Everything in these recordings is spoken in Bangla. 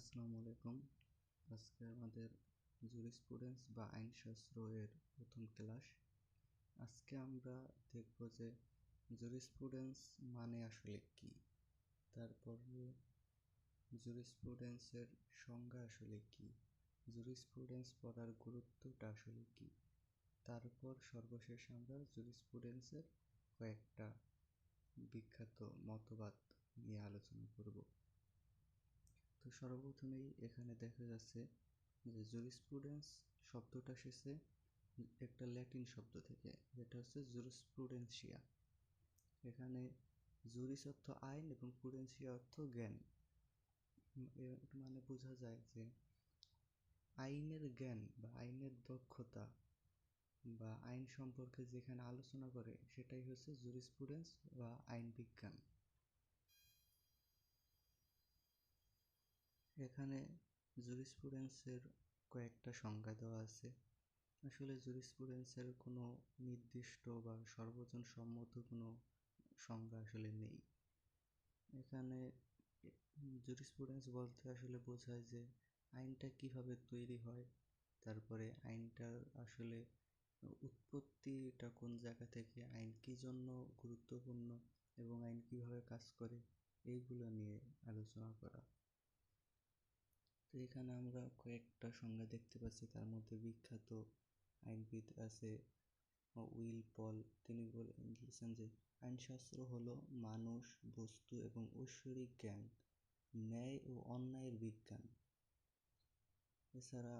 আসসালামু আলাইকুম। আজকে আমাদের জুরিসপ্রুডেন্স বা আইনশাস্ত্র এর প্রথম ক্লাস। আজকে আমরা দেখব যে জুরিসপ্রুডেন্স মানে আসলে কি, তারপরে জুরিসপ্রুডেন্সের সংজ্ঞা আসলে কি, জুরিসপ্রুডেন্স পড়ার গুরুত্বটা আসলে কি, তারপর সর্বশেষ আমরা জুরিসপ্রুডেন্সের কয়েকটা বিখ্যাত মতবাদ নিয়ে আলোচনা করব। তো সর্বপ্রথমেই এখানে দেখা যাচ্ছে যে জুরিসপ্রুডেন্স শব্দটা এসেছে একটা ল্যাটিন শব্দ থেকে, যেটা হচ্ছে জুরিসপ্রুডেন্সিয়া। এখানে জুরিস অর্থ আইন এবং প্রুডেন্সিয়া অর্থ জ্ঞান। এর মানে বোঝা যায় যে আইনের জ্ঞান বা আইনের দক্ষতা বা আইন সম্পর্কে যেখানে আলোচনা করে সেটাই হচ্ছে জুরিসপ্রুডেন্স বা আইন বিজ্ঞান। এখানে জুরিসপ্রুডেন্সের কয়েকটা সংজ্ঞা দেওয়া আছে। আসলে জুরিসপ্রুডেন্সের কোনো নির্দিষ্ট বা সর্বজন সম্মত কোনো সংজ্ঞা আসলে নেই। এখানে জুরিসপ্রুডেন্স বলতে আসলে বোঝায় যে আইনটা কিভাবে তৈরি হয়, তারপরে আইনটার আসলে উৎপত্তিটা কোন জায়গা থেকে, আইন কী জন্য গুরুত্বপূর্ণ এবং আইন কিভাবে কাজ করে, এইগুলো নিয়ে আলোচনা করা। তো এখানে আমরা কয়েকটা সংজ্ঞা দেখতে পাচ্ছি, তার মধ্যে বিখ্যাত আইনবিদ আছে উইল পল। তিনি বলেছেন যে আইনশাস্ত্র হলো মানুষ, বস্তু এবং ঐশ্বরিক জ্ঞান, ন্যায় ও অন্যায়ের বিজ্ঞান। এছাড়া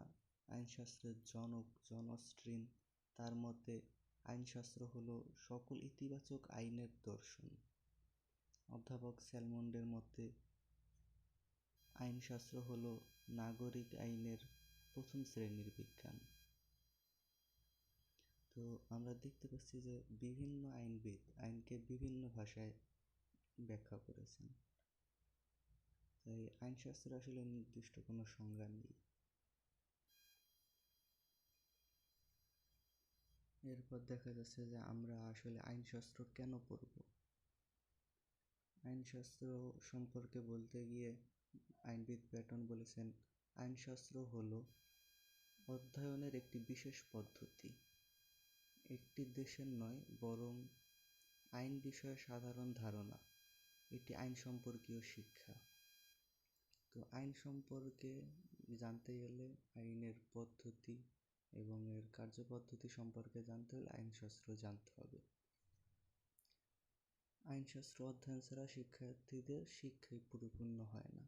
আইনশাস্ত্রের জনক জন অস্টিন, তার মতে আইনশাস্ত্র হলো সকল ইতিবাচক আইনের দর্শন। অধ্যাপক স্যালমন্ডের মতে আইনশাস্ত্র হলো নাগরিক আইনের প্রথম শ্রেণীর বিজ্ঞান। তো আমরা দেখতে পাচ্ছি যে বিভিন্ন আইনবিদ আইনকে বিভিন্ন ভাষায় ব্যাখ্যা করেছেন, তাই আইনশাস্ত্রের আসলে নির্দিষ্ট কোনো সংজ্ঞা নেই। এরপর দেখা যাচ্ছে যে আমরা আসলে আইনশাস্ত্র কেন পড়ব। আইনশাস্ত্র সম্পর্কে বলতে গিয়ে আইনবিদ প্যাটন বলেছেন, আইনশাস্ত্র হলো অধ্যয়নের একটি বিশেষ পদ্ধতি, একটি দেশের নয় বরং আইন বিষয়ে সাধারণ ধারণা, এটি আইন সম্পর্কীয় শিক্ষা। তো আইন সম্পর্কে জানতে গেলে আইনের পদ্ধতি এবং এর কার্যপদ্ধতি সম্পর্কে জানতে হলে আইনশাস্ত্র জানতে হবে। আইনশাস্ত্র অধ্যয়ন ছাড়া শিক্ষার্থীদের শিক্ষাই পরিপূর্ণ হয় না।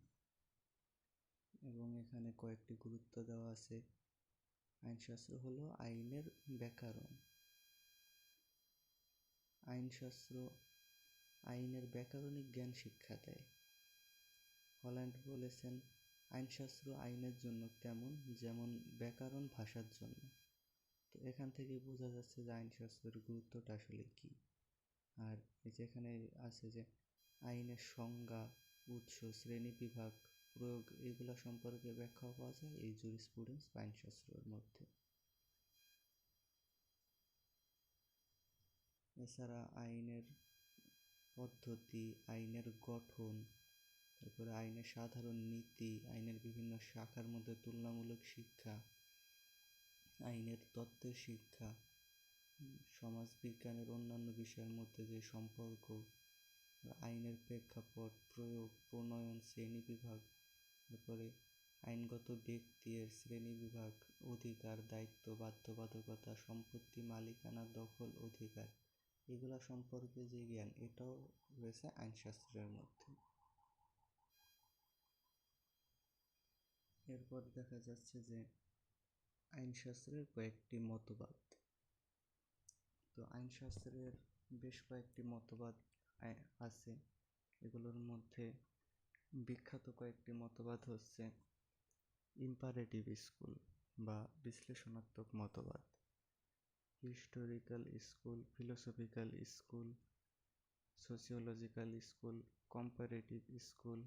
এবং এখানে কয়েকটি গুরুত্ব দেওয়া আছে। আইনশাস্ত্র হলো আইনের ব্যাকরণ। আইনশাস্ত্র আইনের ব্যাকরণিক জ্ঞান শিক্ষা দেয়। হল্যান্ড বলেছেন, আইনশাস্ত্র আইনের জন্য তেমন যেমন ব্যাকরণ ভাষার জন্য। তো এখান থেকে বোঝা যাচ্ছে যে আইনশাস্ত্রের গুরুত্বটা আসলে কী। আর যেখানে আছে যে আইনের সংজ্ঞা, উৎস, শ্রেণীবিভাগ, প্রয়োগ, এগুলো সম্পর্কে ব্যাখ্যা পাওয়া যায় এই জুরিসপ্রুডেন্স বা আইনশাস্ত্রের মধ্যে। এছাড়া আইনের পদ্ধতি, আইনের গঠন, তারপরে আইনের সাধারণ নীতি, আইনের বিভিন্ন শাখার মধ্যে তুলনামূলক শিক্ষা, আইনের তত্ত্বের শিক্ষা, সমাজবিজ্ঞানের অন্যান্য বিষয়ের মধ্যে যে সম্পর্ক, আইনের প্রেক্ষাপট, প্রয়োগ, প্রণয়ন, শ্রেণীবিভাগ, তারপরে আইনগত ব্যক্তি এর শ্রেণীবিভাগ, অধিকার, দায়িত্ব, বাধ্যবাধকতা, সম্পত্তি, মালিকানা, দখল, অধিকার, এগুলো সম্পর্কে যে জ্ঞান, এটাও রয়েছে আইনশাস্ত্রের মধ্যে। এরপর দেখা যাচ্ছে যে আইনশাস্ত্রের কয়েকটি মতবাদ। তো আইনশাস্ত্রের বেশ কয়েকটি মতবাদ আছে। এগুলোর মধ্যে বিখ্যাত কয়েকটি মতবাদ হচ্ছে ইম্পারেটিভ স্কুল বা বিশ্লেষণাত্মক মতবাদ, historical school, philosophical school, sociological school, comparative school,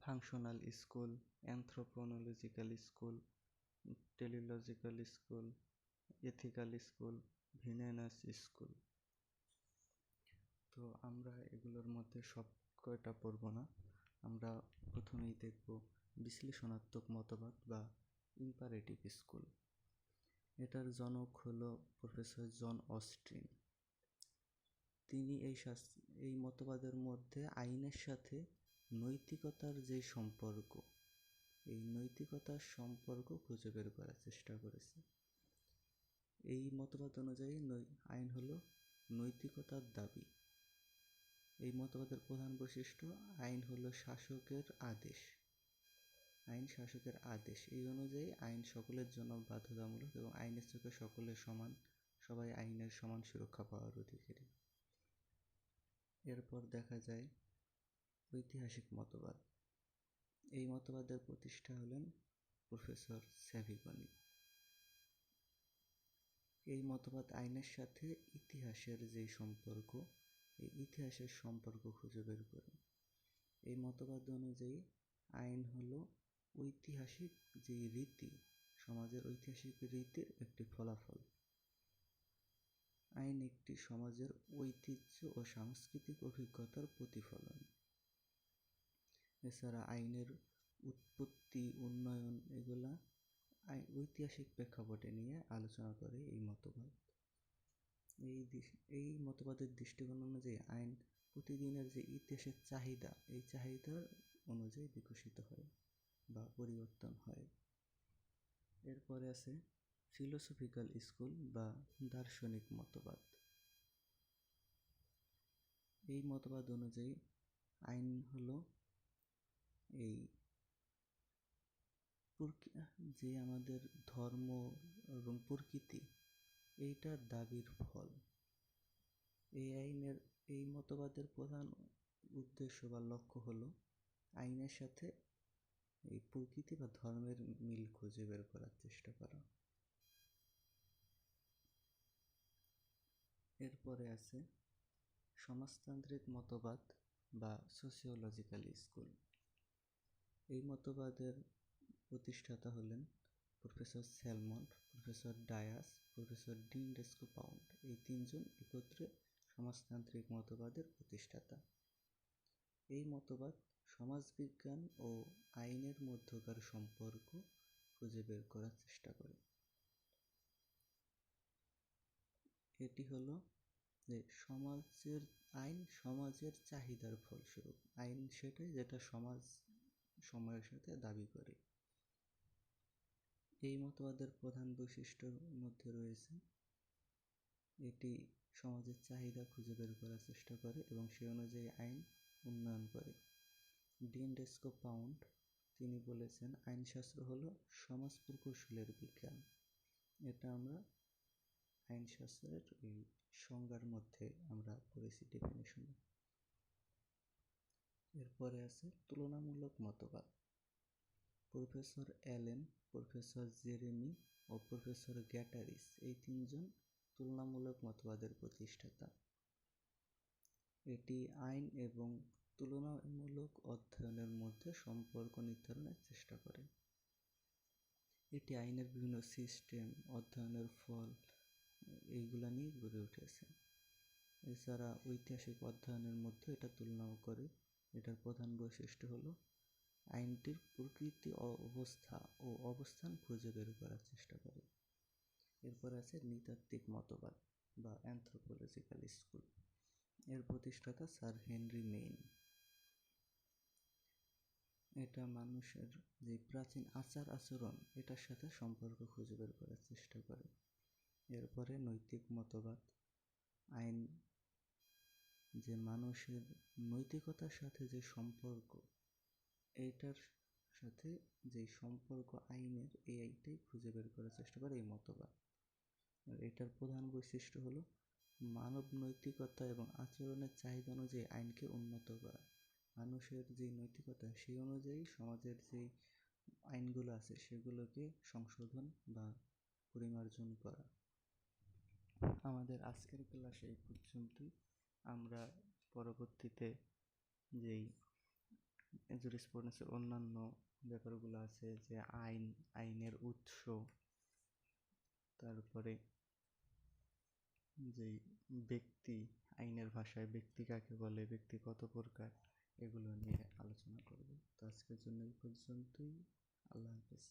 functional school, anthropological school, teleological school, ethical school, Viennese school. তো আমরা এগুলোর মধ্যে সব কয়টা পড়ব না, আমরা প্রথমেই দেখব বিশ্লেষণাত্মক মতবাদ বা ইম্পারেটিভ স্কুল। এটার জনক হলো প্রফেসর জন অস্টিন। তিনি এই মতবাদের মধ্যে আইনের সাথে নৈতিকতার যে সম্পর্ক, এই নৈতিকতার সম্পর্ক খুঁজে বের করার চেষ্টা করেছে। এই মতবাদ অনুযায়ী আইন হলো নৈতিকতার দাবি। এই মতবাদের প্রধান বৈশিষ্ট্য, আইন হলো শাসকের আদেশ। আইন শাসকের আদেশ। এই অনুযায়ী আইন সকলের জন্য বাধ্যতামূলক এবং আইনের চোখে সকলের সমান, সবাই আইনের সমান সুরক্ষা পাওয়ার অধিকারী। এরপর দেখা যায় ঐতিহাসিক মতবাদ। এই মতবাদের প্রতিষ্ঠা হলেন প্রফেসর স্যাভিগনি। এই মতবাদ আইনের সাথে ইতিহাসের যে সম্পর্ক, এই ইতিহাসের সম্পর্ক খুঁজে বের করে। এই মতবাদ অনুযায়ী আইন হলো ঐতিহাসিক যে রীতি, সমাজের ঐতিহাসিক রীতির একটি ফলাফল। আইন একটি সমাজের ঐতিহ্য ও সাংস্কৃতিক অভিজ্ঞতার প্রতিফলন। এছাড়া আইনের উৎপত্তি, উন্নয়ন এগুলা ঐতিহাসিক প্রেক্ষাপটে নিয়ে আলোচনা করে এই মতবাদ। এই মতবাদের দৃষ্টিকোণ অনুযায়ী আইন প্রতিদিনের যে ইতিহাসের চাহিদা, এই চাহিদার অনুযায়ী বিকশিত হয় বা পরিবর্তন হয়। এরপরে আছে ফিলোসফিক্যাল স্কুল বা দার্শনিক মতবাদ। এই মতবাদ অনুযায়ী আইন হলো এই যে আমাদের ধর্ম এবং প্রকৃতি, এইটার দাবির ফল। এই মতবাদের প্রধান উদ্দেশ্য বা লক্ষ্য হলো আইনের সাথে এই প্রকৃতি বা ধর্মের মিল খুঁজে বের করার চেষ্টা করা। এরপরে আছে সমাজতান্ত্রিক মতবাদ বা সোশিওলজিক্যাল স্কুল। এই মতবাদের প্রতিষ্ঠাতা হলেন professor Salmond, professor Dias, professor Dean Roscoe Pound. এই তিনজন একত্রে সমাজতান্ত্রিক মতবাদের প্রতিষ্ঠাতা। এই মতবাদ সমাজবিজ্ঞান ও আইনের মধ্যকার সম্পর্ক খুঁজে বের করার চেষ্টা করে। এটি হলো যে আইন সমাজের চাহিদার ফলস্বরূপ। আইন সেটাই যেটা সমাজ সময়ের সাথে দাবি করে। এই মতবাদের প্রধান বৈশিষ্ট্যের মধ্যে রয়েছে এটি সমাজের চাহিদা খুঁজে বের করার চেষ্টা করে এবং সে অনুযায়ী আইন উন্নয়ন করে। ডিন ডেস্কো-পাউন্ড তিনি বলেছেন, আইনশাস্ত্র হলো সমাজ প্রকৌশলের বিজ্ঞান। এটা আমরা আইনশাস্ত্রের এই সংজ্ঞার মধ্যে আমরা পড়েছি ডেফিনেশনে। এরপরে আছে তুলনামূলক মতবাদ। প্রফেসর অ্যালেন, প্রফেসর জেরেমি ও প্রফেসর গ্যাটারিস এই তিনজন তুলনামূলক মতবাদের প্রতিষ্ঠাতা। এটি আইন এবং তুলনামূলক অধ্যয়নের মধ্যে সম্পর্ক নির্ধারণের চেষ্টা করে। এটি আইনের বিভিন্ন সিস্টেম, অধ্যয়নের ফল এইগুলা নিয়ে গড়ে উঠেছে। এছাড়া ঐতিহাসিক অধ্যয়নের মধ্যে এটা তুলনাও করে। এটার প্রধান বৈশিষ্ট্য হলো আইনটির প্রকৃতি, অবস্থা ও অবস্থান খুঁজে বের করার চেষ্টা করে। এরপর আছে নৃতাত্ত্বিক মতবাদ বা অ্যানথ্রোপোলজিক্যাল স্কুল। এর প্রতিষ্ঠাতা স্যার হেনরি মেইন। এটা মানুষের যে প্রাচীন আচার আচরণ, এটার সাথে সম্পর্ক খুঁজে বের করার চেষ্টা করে। এরপরে নৈতিক মতবাদ। আইন যে মানুষের নৈতিকতার সাথে যে সম্পর্ক, এইটার সাথে যে সম্পর্ক আইনের, এইটাই খুঁজে বের করার চেষ্টা করে এই মতবাদ। আর এটার প্রধান বৈশিষ্ট্য হলো মানব নৈতিকতা এবং আচরণের চাহিদা অনুযায়ী আইনকে উন্নত করা। মানুষের যে নৈতিকতা, সেই অনুযায়ী সমাজের যে আইনগুলো আছে সেগুলোকে সংশোধন বা পরিমার্জন করা। আমাদের আজকের ক্লাসে এই পর্যন্তই। আমরা পরবর্তীতে যেই জুরিসপ্রুডেন্সের অন্যান্য ব্যাপারগুলো আছে, যে আইনের উৎস, তারপরে যেই ব্যক্তি, আইনের ভাষায় ব্যক্তি কাকে বলে, ব্যক্তি কত প্রকার, এগুলো নিয়ে আলোচনা করব। তো আজকের জন্য এই পর্যন্তই। আল্লাহ হাফেজ।